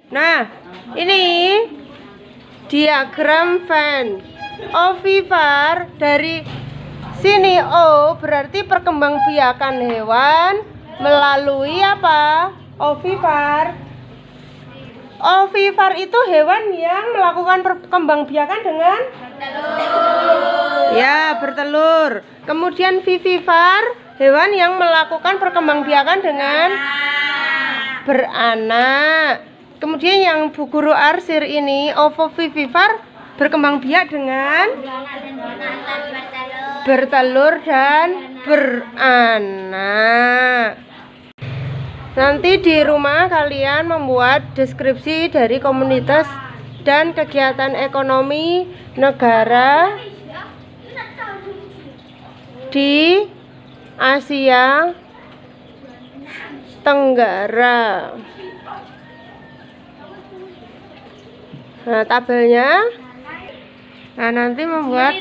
Nah, ini diagram Venn. Ovipar dari sini O berarti perkembangbiakan hewan melalui apa? Ovipar. Ovipar itu hewan yang melakukan perkembangbiakan dengan bertelur. Ya, bertelur. Kemudian vivipar, hewan yang melakukan perkembangbiakan dengan beranak. Kemudian yang Bu Guru arsir ini ovovivipar berkembang biak dengan bertelur dan beranak. Nanti di rumah kalian membuat deskripsi dari komunitas dan kegiatan ekonomi negara di Asia Tenggara. Nah, tabelnya. Nah, nanti membuat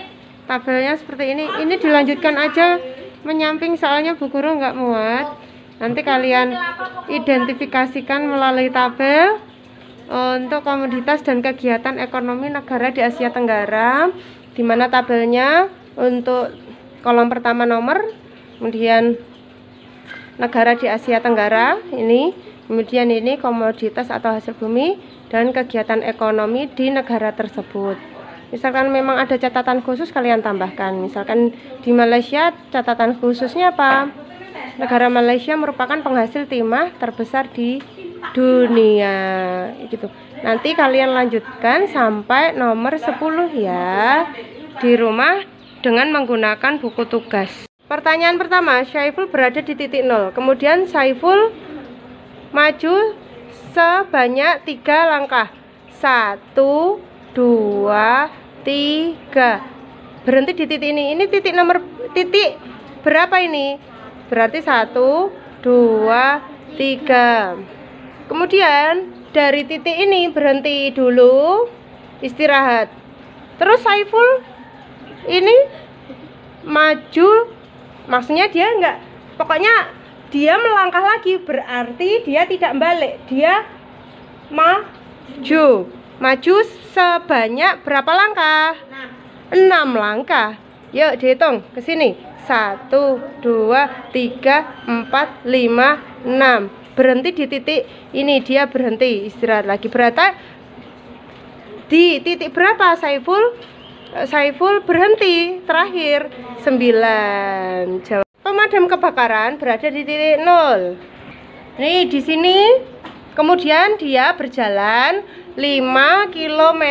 tabelnya seperti ini. Ini dilanjutkan aja menyamping soalnya Bu Guru nggak muat. Nanti kalian identifikasikan melalui tabel untuk komoditas dan kegiatan ekonomi negara di Asia Tenggara, di mana tabelnya untuk kolom pertama nomor, kemudian negara di Asia Tenggara ini, kemudian ini komoditas atau hasil bumi dan kegiatan ekonomi di negara tersebut. Misalkan memang ada catatan khusus, kalian tambahkan. Misalkan di Malaysia catatan khususnya apa? Negara Malaysia merupakan penghasil timah terbesar di dunia gitu. Nanti kalian lanjutkan sampai nomor 10 ya di rumah dengan menggunakan buku tugas. Pertanyaan pertama, Syaiful berada di titik 0. Kemudian Syaiful maju sebanyak 3 langkah. 1, 2, 3. Berhenti di titik ini. Ini titik nomor titik berapa ini? Berarti 1, 2, 3. Kemudian dari titik ini berhenti dulu, istirahat. Terus Syaiful ini maju, maksudnya dia enggak, pokoknya dia melangkah lagi, berarti dia tidak balik, dia maju. Maju sebanyak berapa langkah? 6 langkah. Yuk dihitung ke sini. 1, 2, 3, 4, 5, 6. Berhenti di titik ini, dia berhenti, istirahat lagi. Berarti di titik berapa Syaiful? Syaiful berhenti terakhir 9. Jawab. Pemadam kebakaran berada di titik 0. Nih di sini. Kemudian dia berjalan 5 km.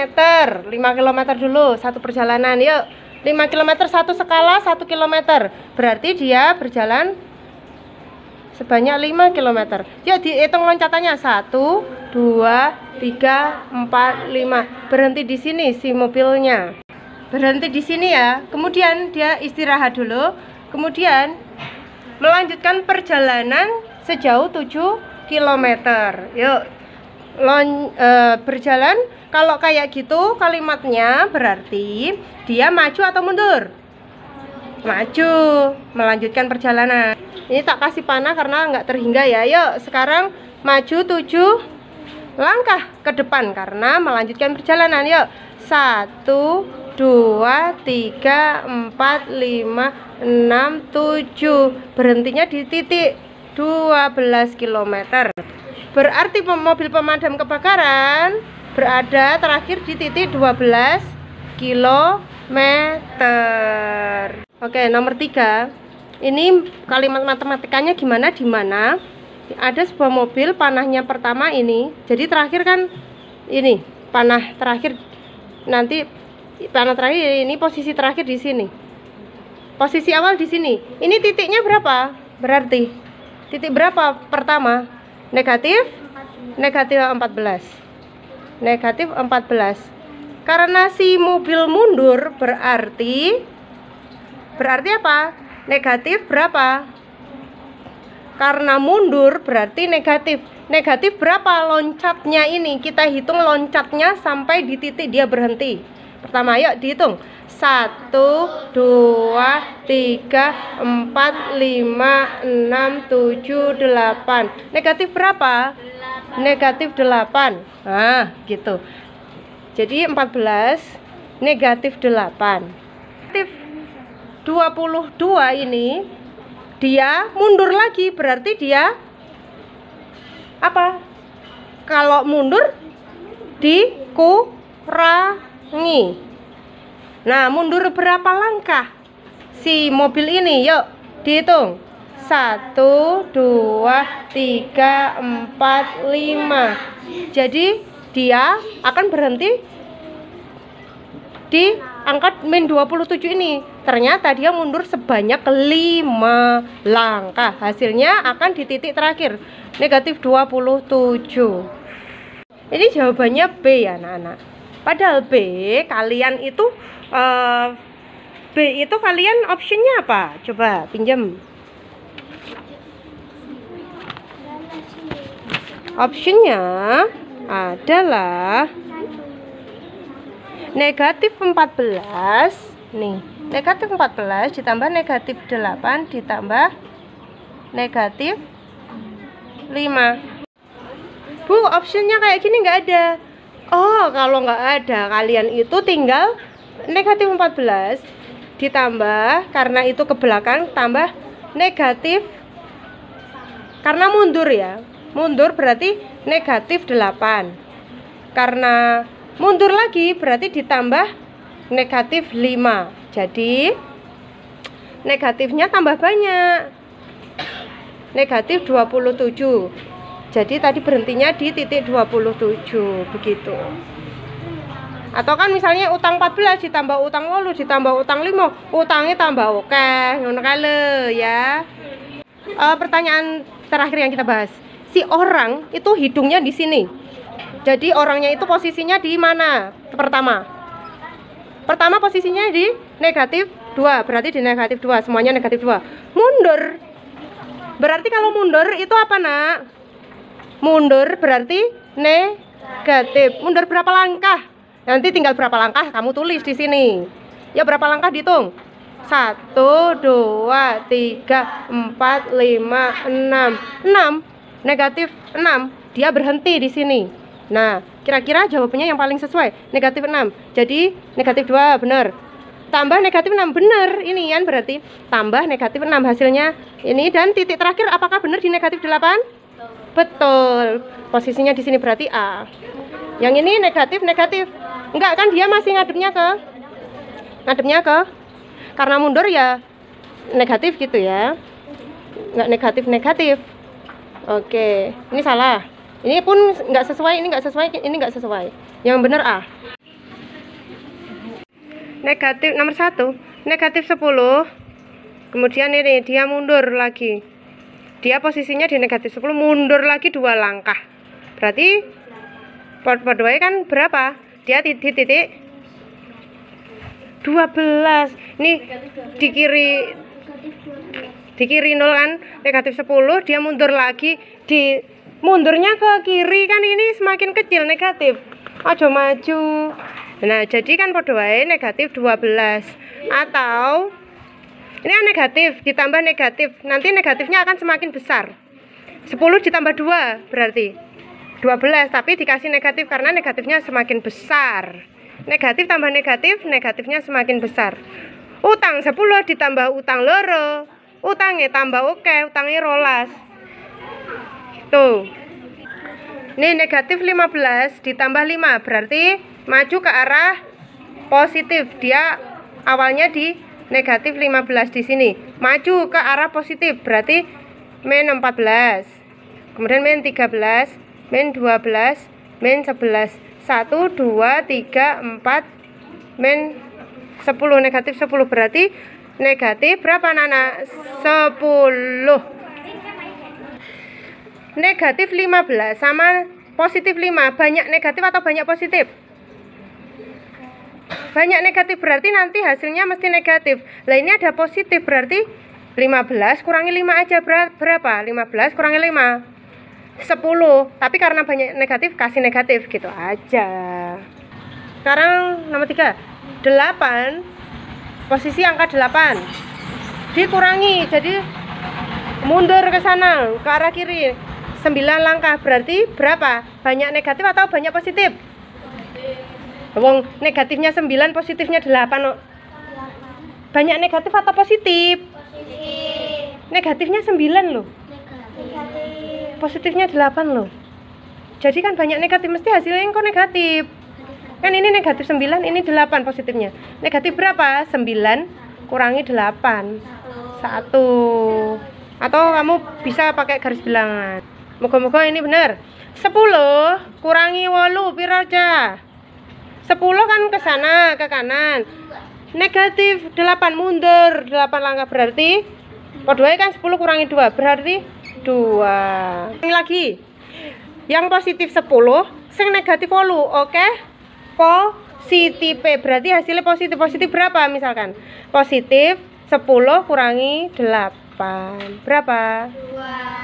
5 km dulu satu perjalanan. Yuk. 5 km satu skala 1 km. Berarti dia berjalan sebanyak 5 km. Yuk dihitung loncatannya. 1, 2, 3, 4, 5. Berhenti di sini si mobilnya. Berhenti di sini ya. Kemudian dia istirahat dulu. Kemudian melanjutkan perjalanan sejauh 7 km. Yuk berjalan. Kalau kayak gitu kalimatnya berarti dia maju atau mundur? Maju, melanjutkan perjalanan. Ini tak kasih panah karena nggak terhingga ya. Yuk sekarang maju 7 langkah ke depan karena melanjutkan perjalanan. Yuk 1, 2, 3, 4, 5, 6, 7. Berhentinya di titik 12 km. Berarti mobil pemadam kebakaran berada terakhir di titik 12 km. Oke, nomor 3. Ini kalimat matematikanya gimana? Dimana ada sebuah mobil, panahnya pertama ini. Jadi terakhir kan ini panah terakhir, nanti panah terakhir ini posisi terakhir di sini. Posisi awal di sini. Ini titiknya berapa? Berarti titik berapa pertama? Negatif 14. Negatif 14. Karena si mobil mundur berarti apa? Negatif berapa? Karena mundur berarti negatif. Negatif berapa loncatnya ini? Kita hitung loncatnya sampai di titik dia berhenti. Pertama, yuk dihitung. 1, 2, 3, 4, 5, 6, 7, 8. Negatif berapa? Negatif 8. Nah, gitu. Jadi 14 negatif 8. Negatif 22 ini dia mundur lagi, berarti dia apa? Kalau mundur dikurangi. Nah, mundur berapa langkah si mobil ini? Yuk, dihitung. 1, 2, 3, 4, 5. Jadi, dia akan berhenti di angka min 27 ini. Ternyata dia mundur sebanyak 5 langkah. Hasilnya akan di titik terakhir, negatif 27. Ini jawabannya B ya, anak-anak. Padahal B, kalian itu B itu kalian optionnya apa? Coba pinjam. Optionnya adalah negatif 14. Nih, negatif 14 ditambah negatif 8 ditambah negatif 5. Bu, optionnya kayak gini nggak ada. Oh, kalau nggak ada, kalian itu tinggal negatif 14 ditambah, karena itu ke belakang, tambah negatif, karena mundur ya, mundur berarti negatif 8, karena mundur lagi berarti ditambah negatif 5. Jadi negatifnya tambah banyak, negatif 27. Jadi tadi berhentinya di titik 27, begitu. Atau kan misalnya utang 14 ditambah utang 8 ditambah utang 5, utangnya tambah oke, ngono kale ya. Pertanyaan terakhir yang kita bahas. Si orang itu hidungnya di sini. Jadi orangnya itu posisinya di mana? Pertama posisinya di negatif 2, berarti di negatif 2, semuanya negatif 2. Mundur. Berarti kalau mundur itu apa, Nak? Mundur berarti negatif. Mundur berapa langkah? Nanti tinggal berapa langkah kamu tulis di sini. Ya, berapa langkah dihitung? 1, 2, 3, 4, 5, 6. 6 negatif 6. Dia berhenti di sini. Nah, kira-kira jawabannya yang paling sesuai negatif 6. Jadi negatif 2 benar. Tambah negatif 6 benar. Ini kan berarti tambah negatif 6 hasilnya ini, dan titik terakhir apakah benar di negatif 8? Betul. Posisinya di sini berarti A. Yang ini negatif. Enggak kan, dia masih ngadepnya ke karena mundur ya negatif gitu ya. Enggak negatif. Oke, ini salah. Ini pun enggak sesuai, ini enggak sesuai. Yang benar A. Negatif nomor 1, negatif 10. Kemudian ini dia mundur lagi. Dia posisinya di negatif 10, mundur lagi 2 langkah. Berarti part-part kan berapa? Dia di titik 12. Nih di kiri 0 kan, negatif 10, dia mundur lagi, di mundurnya ke kiri kan, ini semakin kecil negatif. Aja maju. Nah, jadi kan padha wae negatif 12. Atau ini kan negatif ditambah negatif, nanti negatifnya akan semakin besar. 10 ditambah 2 berarti 12, tapi dikasih negatif karena negatifnya semakin besar. Negatif tambah negatif, negatifnya semakin besar. Utang 10 ditambah utang loro, utangnya tambah oke, utangnya rolas. Tuh. Ini negatif 15 ditambah 5 berarti maju ke arah positif. Dia awalnya di negatif 15 di sini, maju ke arah positif berarti min 14, kemudian min 13, min 12, min 11, 1, 2, 3, 4, min 10, negatif 10 berarti negatif berapa, Nana? 10. Negatif 15 sama positif 5, banyak negatif atau banyak positif? Banyak negatif, berarti nanti hasilnya mesti negatif. Lah ini ada positif, berarti 15 kurangi 5 aja berapa? 15 kurangi 5 10. Tapi karena banyak negatif, kasih negatif gitu aja. Sekarang nomor 3. 8, posisi angka 8 dikurangi, jadi mundur ke sana, ke arah kiri 9 langkah. Berarti berapa? Banyak negatif atau banyak positif? Wong negatifnya 9, positifnya 8 no. Banyak negatif atau positif? Negatifnya 9 loh. Positifnya 8 loh. Jadi kan banyak negatif, mesti hasilnya kok negatif. Kan ini negatif 9, ini 8 positifnya. Negatif berapa? 9 kurangi 8. 1. Atau kamu bisa pakai garis bilangan. Moga-moga ini benar. 10 kurangi 8 piro aja? 10 kan ke sana, ke kanan. Negatif 8 mundur 8 langkah, berarti podoe kan 10 kurangi 2 berarti 2. Ini lagi. Yang positif 10, yang negatif 8. Oke? Positif, berarti hasilnya positif. Positif berapa misalkan? Positif 10 kurangi 8 berapa?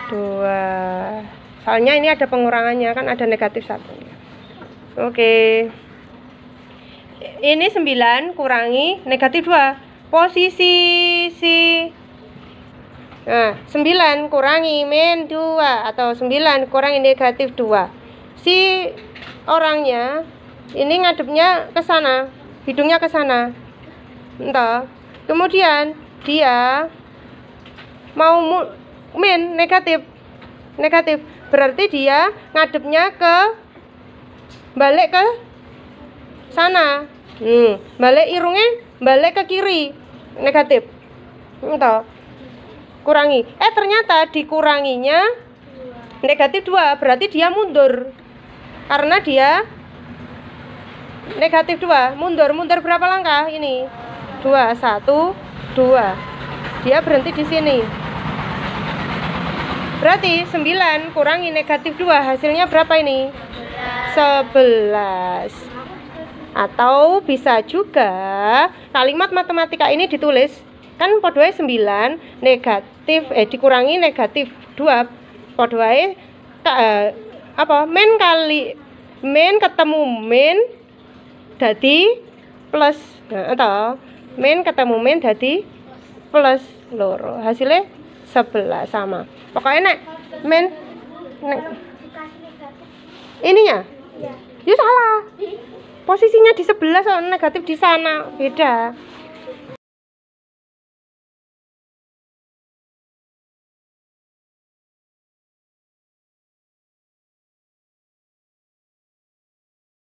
2. Soalnya ini ada pengurangannya, kan ada negatif 1. Oke. Ini 9 kurangi negatif 2. Posisi nah, 9 kurangi min 2 atau 9 kurangi negatif 2. Si orangnya ini ngadepnya ke sana, hidungnya ke sana. Entah. Kemudian dia mau min negatif. Berarti dia ngadepnya ke balik ke sana. Balik irungnya balik ke kiri. Negatif. Entah. Kurangi. Ternyata dikuranginya negatif 2, berarti dia mundur. Karena dia negatif 2, mundur berapa langkah ini? 2, 1, 2. Dia berhenti di sini. Berarti 9 kurangi negatif 2, hasilnya berapa ini? 11. Atau bisa juga kalimat matematika ini ditulis kan podoe 9 negatif dikurangi negatif 2 podoe min ketemu min dadi plus. Nah, atau min ketemu min dadi plus loro, hasilnya 11 sama. Pokoknya nek min ininya ya salah, posisinya di 11, negatif di sana, beda.